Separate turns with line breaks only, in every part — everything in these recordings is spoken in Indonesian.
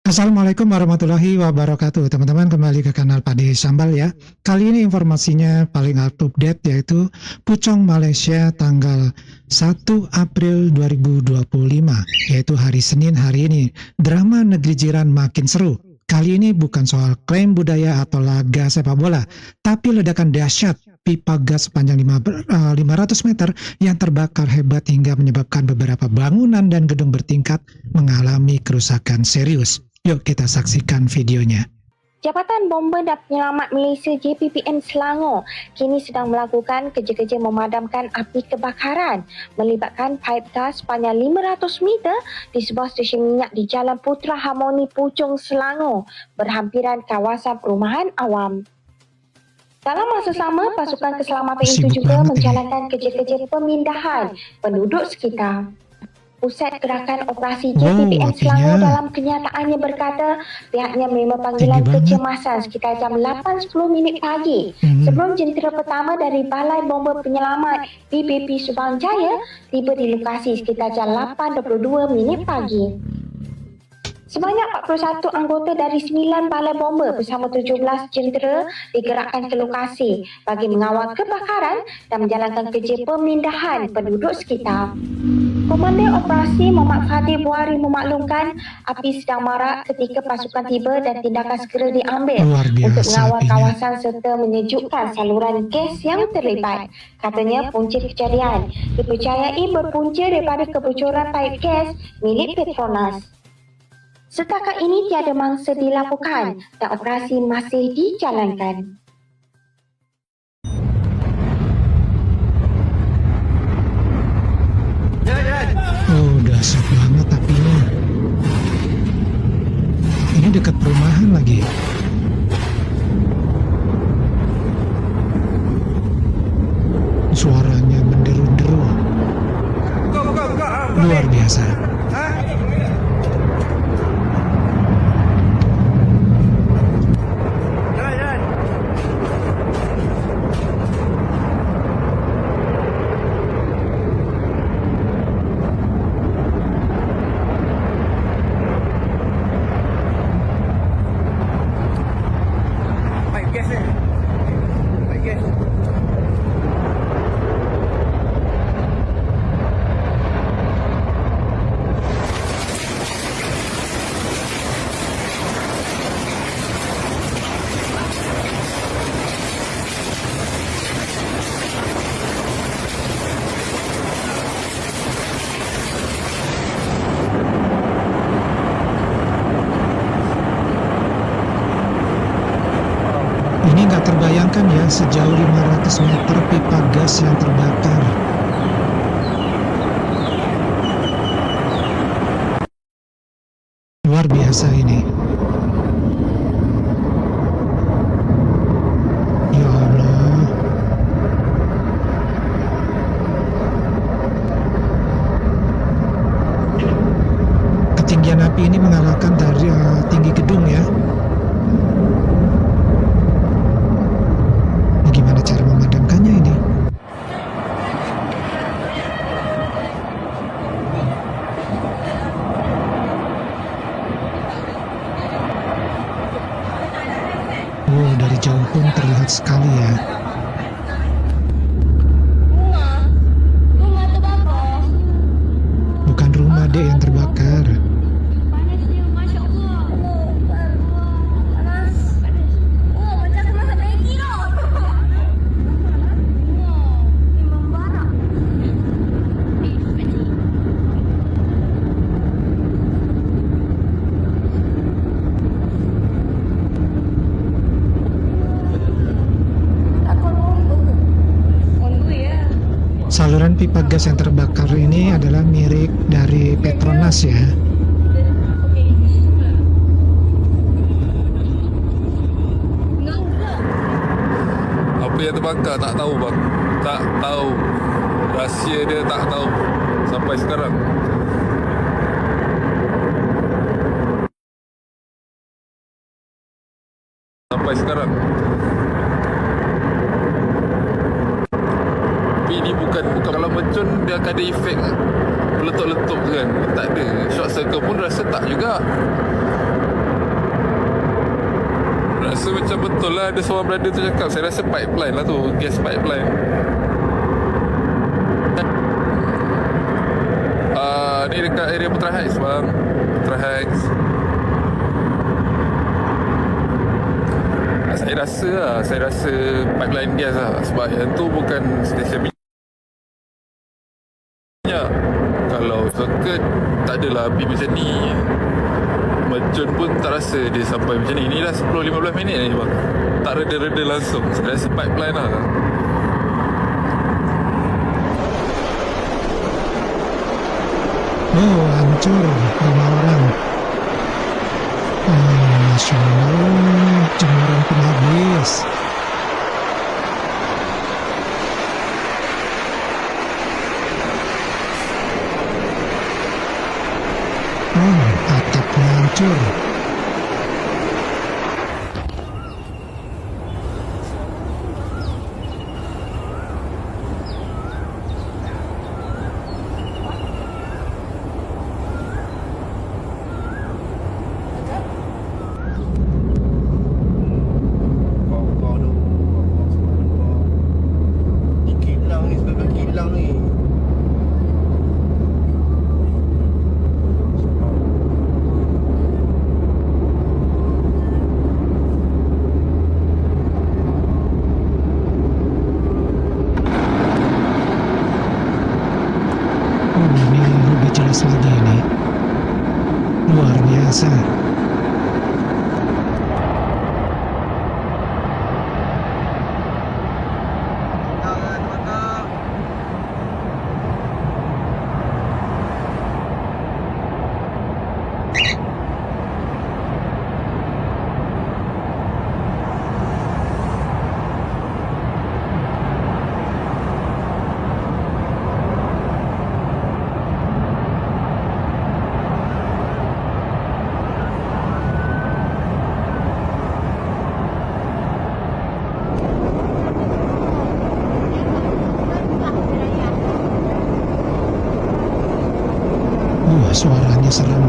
Assalamualaikum warahmatullahi wabarakatuh. Teman-teman, kembali ke kanal Padi Sambal ya. Kali ini informasinya paling update, yaitu Pucong Malaysia tanggal 1 April 2025, yaitu hari Senin hari ini. Drama negeri jiran makin seru. Kali ini bukan soal klaim budaya atau laga sepak bola, tapi ledakan dahsyat pipa gas sepanjang 500 meter yang terbakar hebat hingga menyebabkan beberapa bangunan dan gedung bertingkat mengalami kerusakan serius. Yuk kita saksikan videonya.
Jabatan Bomber dan Penyelamat Malaysia JPPM Selangor kini sedang melakukan kerja-kerja memadamkan api kebakaran melibatkan paip gas sepanjang 500 meter di sebuah stesen minyak di Jalan Putra Harmoni Puchong, Selangor, berhampiran kawasan perumahan awam. Dalam masa sama, pasukan keselamatan itu juga menjalankan kerja-kerja pemindahan penduduk sekitar. Pusat Gerakan Operasi JPPM Selangor dalam kenyataannya berkata pihaknya menerima panggilan kecemasan sekitar jam 8.10 pagi sebelum jentera pertama dari Balai Bomber Penyelamat BBP Subang Jaya tiba di lokasi sekitar jam 8.22 pagi. Sebanyak 41 anggota dari 9 balai bomber bersama 17 jentera digerakkan ke lokasi bagi mengawal kebakaran dan menjalankan kerja pemindahan penduduk sekitar. Komandan Operasi Muhammad Fadil Buhari memaklumkan api sedang marak ketika pasukan tiba dan tindakan segera diambil untuk mengawal kawasan serta menyejukkan saluran gas yang terlibat. Katanya punca kejadian dipercayai berpunca daripada kebocoran paip gas milik Petronas. Setakat ini tiada mangsa dilakukan dan operasi masih dijalankan.
Oh, dahsyat banget apinya. Ini dekat perumahan lagi. Suaranya menderu-deru. Luar biasa. Ini nggak terbayangkan ya, sejauh 500 meter pipa gas yang terbakar. Luar biasa ini. Ya Allah. Ketinggian api ini mengalahkan dari tinggi gedung ya. Gimana cara memadamkannya ini? Wow, dari jauh pun terlihat sekali ya. Bukan rumah dek yang terbakar. Saluran pipa gas yang terbakar ini adalah milik dari Petronas ya.
Apa yang terbakar tak tahu bang. Tak tahu. Rahsia dia tak tahu sampai sekarang. Sampai sekarang. Ini bukan kalau mercun dia akan ada efek meletup-letup kan. Tak ada. Short circuit pun rasa tak juga. rasa macam betul lah ada seorang brother tu cakap. Saya rasa pipeline lah tu, gas pipeline. Ni dekat area Putra Heights bang. Putra Heights. Saya rasa pipeline gas lah. Sebab yang tu bukan stesen minyak. Kalau circuit tak adalah api macam ni. Mercun pun tak rasa dia sampai macam ni. Ni dah 10-15 minit ni bang. Tak reda-reda langsung. Saya rasa pipeline lah.
Oh, hancur 5 orang. Masya Allah, jemuran pun habis. Oh, atapnya hancur. Oh, ini lebih jelas lagi ini. Luar biasa. Suaranya serem.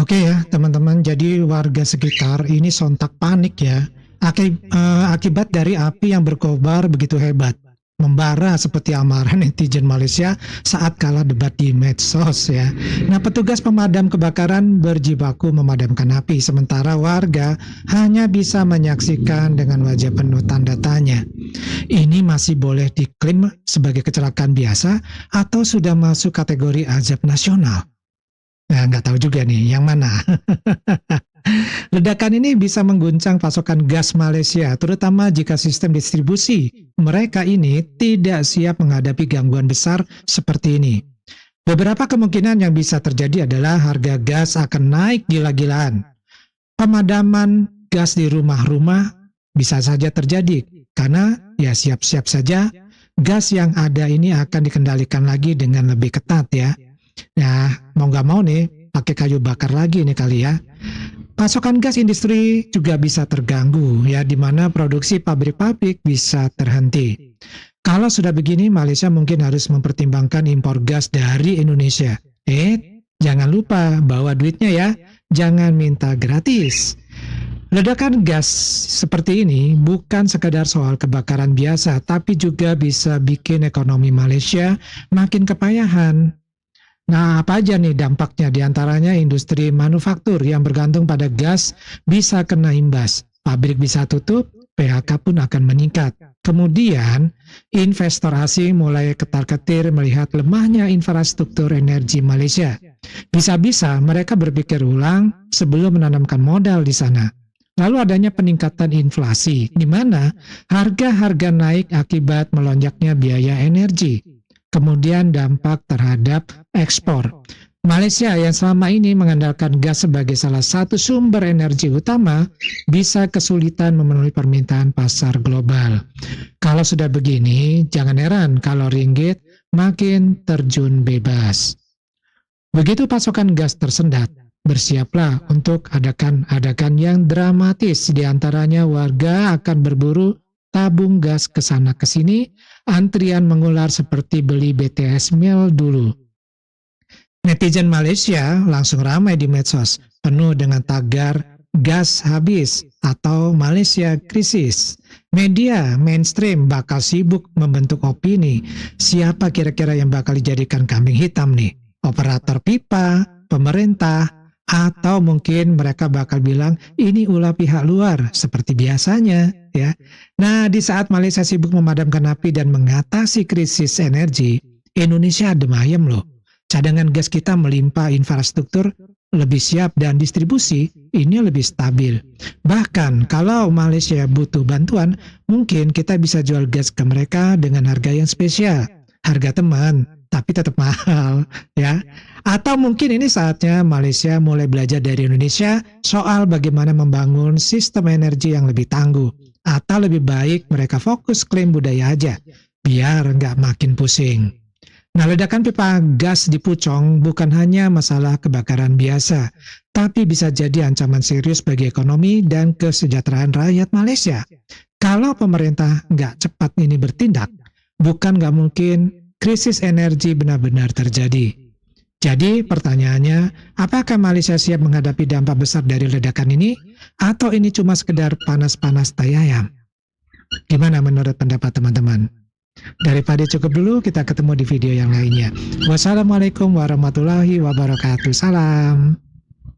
Oke ya teman-teman, jadi warga sekitar ini sontak panik ya akibat dari api yang berkobar begitu hebat, membara seperti amarah netizen Malaysia saat kalah debat di medsos ya. Nah, petugas pemadam kebakaran berjibaku memadamkan api, sementara warga hanya bisa menyaksikan dengan wajah penuh tanda tanya. Ini masih boleh diklaim sebagai kecelakaan biasa atau sudah masuk kategori azab nasional? Nah, nggak tahu juga nih yang mana. Ledakan ini bisa mengguncang pasokan gas Malaysia, terutama jika sistem distribusi mereka ini tidak siap menghadapi gangguan besar seperti ini. Beberapa kemungkinan yang bisa terjadi adalah harga gas akan naik gila-gilaan. Pemadaman gas di rumah-rumah bisa saja terjadi, karena ya siap-siap saja gas yang ada ini akan dikendalikan lagi dengan lebih ketat ya. Nah, mau nggak mau nih, pakai kayu bakar lagi nih kali ya. Pasokan gas industri juga bisa terganggu ya, di mana produksi pabrik-pabrik bisa terhenti. Kalau sudah begini, Malaysia mungkin harus mempertimbangkan impor gas dari Indonesia. Jangan lupa bawa duitnya ya, jangan minta gratis. Ledakan gas seperti ini bukan sekadar soal kebakaran biasa, tapi juga bisa bikin ekonomi Malaysia makin kepayahan. Nah, apa aja nih dampaknya? Di antaranya industri manufaktur yang bergantung pada gas bisa kena imbas. Pabrik bisa tutup, PHK pun akan meningkat. Kemudian, investor asing mulai ketar-ketir melihat lemahnya infrastruktur energi Malaysia. Bisa-bisa mereka berpikir ulang sebelum menanamkan modal di sana. Lalu adanya peningkatan inflasi, di mana harga-harga naik akibat melonjaknya biaya energi. Kemudian dampak terhadap ekspor. Malaysia yang selama ini mengandalkan gas sebagai salah satu sumber energi utama bisa kesulitan memenuhi permintaan pasar global. Kalau sudah begini, jangan heran kalau ringgit makin terjun bebas. Begitu pasokan gas tersendat, bersiaplah untuk adakan yang dramatis. Di antaranya warga akan berburu tabung gas ke sana ke sini, antrian mengular seperti beli BTS meal dulu. Netizen Malaysia langsung ramai di medsos, penuh dengan tagar gas habis atau Malaysia krisis. Media mainstream bakal sibuk membentuk opini, siapa kira-kira yang bakal dijadikan kambing hitam nih? Operator pipa, pemerintah, atau mungkin mereka bakal bilang ini ulah pihak luar seperti biasanya ya. Nah, di saat Malaysia sibuk memadamkan api dan mengatasi krisis energi, Indonesia adem ayem loh. Cadangan gas kita melimpah, infrastruktur lebih siap dan distribusi ini lebih stabil. Bahkan kalau Malaysia butuh bantuan, mungkin kita bisa jual gas ke mereka dengan harga yang spesial. Harga teman, tapi tetap mahal ya. Atau mungkin ini saatnya Malaysia mulai belajar dari Indonesia soal bagaimana membangun sistem energi yang lebih tangguh. Atau lebih baik mereka fokus klaim budaya aja, biar nggak makin pusing. Nah, ledakan pipa gas di Puchong bukan hanya masalah kebakaran biasa, tapi bisa jadi ancaman serius bagi ekonomi dan kesejahteraan rakyat Malaysia. Kalau pemerintah nggak cepat ini bertindak, bukan nggak mungkin krisis energi benar-benar terjadi. Jadi pertanyaannya, apakah Malaysia siap menghadapi dampak besar dari ledakan ini? Atau ini cuma sekedar panas-panas tai ayam? Gimana menurut pendapat teman-teman? Daripada cukup dulu, kita ketemu di video yang lainnya. Wassalamualaikum warahmatullahi wabarakatuh. Salam.